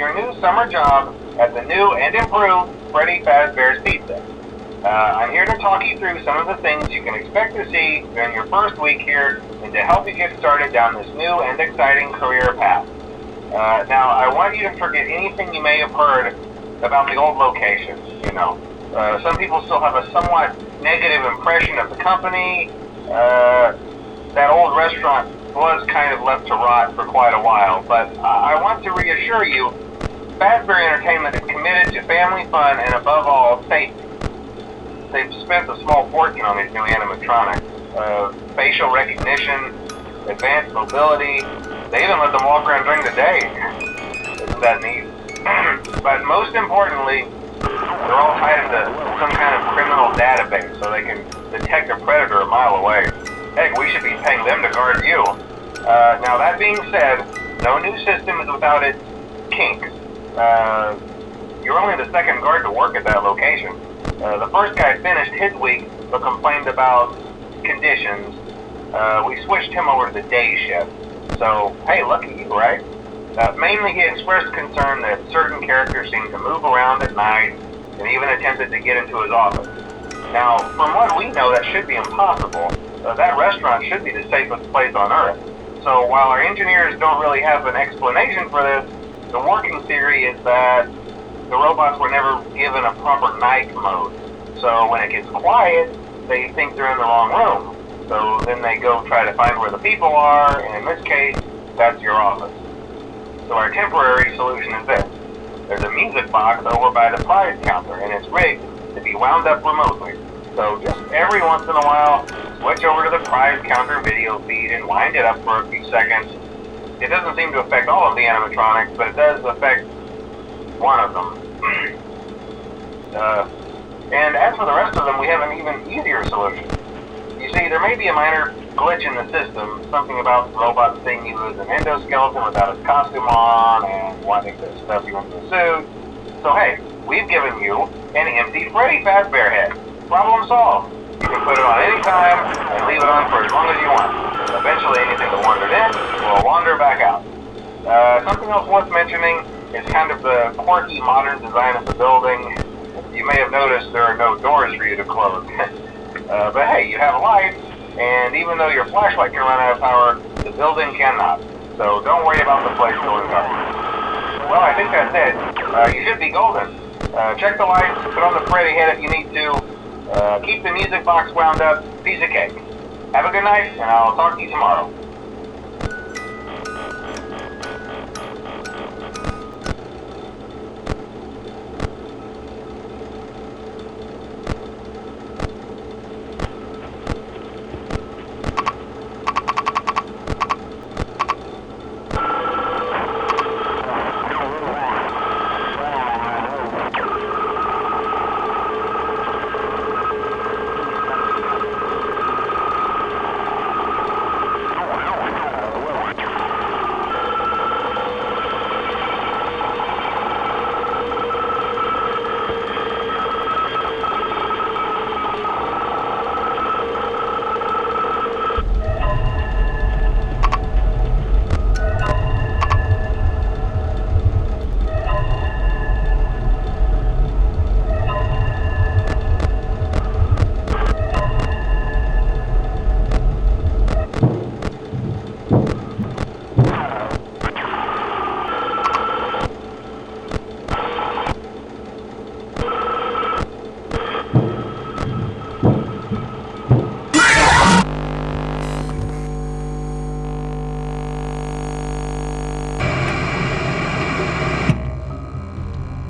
your new summer job at the new and improved Freddy Fazbear's Pizza. I'm here to talk you through some of the things you can expect to see during your first week here and to help you get started down this new and exciting career path. Now, I want you to forget anything you may have heard about the old location. Some people still have a somewhat negative impression of the company. That old restaurant was kind of left to rot for quite a while, but I want to reassure you, Fazbear Entertainment is committed to family fun and above all, safety. They've spent a small fortune on these new animatronics. Facial recognition, advanced mobility, they even let them walk around during the day. Isn't that neat? But most importantly, they're all tied into some kind of criminal database so they can detect a predator a mile away. Heck, we should be paying them to guard you. Now that being said, no new system is without its kinks. You're only the second guard to work at that location. The first guy finished his week but complained about conditions. We switched him over to the day shift. So, hey, lucky you, right? Mainly he expressed concern that certain characters seemed to move around at night and even attempted to get into his office. Now, from what we know, that should be impossible. That restaurant should be the safest place on Earth. So while our engineers don't really have an explanation for this, the working theory is that the robots were never given a proper night mode. So when it gets quiet, they think they're in the wrong room. So then they go try to find where the people are, and in this case, that's your office. So our temporary solution is this. There's a music box over by the prize counter, and it's rigged to be wound up remotely. So just every once in a while, switch over to the prize counter video feed and wind it up for a few seconds. It doesn't seem to affect all of the animatronics, but it does affect one of them. And as for the rest of them, we have an even easier solution. You see, there may be a minor glitch in the system, something about the robot seeing you as an endoskeleton without his costume on and wanting to stuff you into a suit. So hey, we've given you an empty Freddy Fazbear head. Problem solved. You can put it on any time and leave it on for as long as you want. Eventually anything that wandered in will wander back out. Something else worth mentioning is kind of the quirky modern design of the building. You may have noticed there are no doors for you to close. But hey, you have lights, and even though your flashlight can run out of power, the building cannot. So don't worry about the place going dark. Well, I think that's it. You should be golden. Check the lights, put on the Freddy head if you need to. Keep the music box wound up. Piece of cake. Have a good night, and I'll talk to you tomorrow.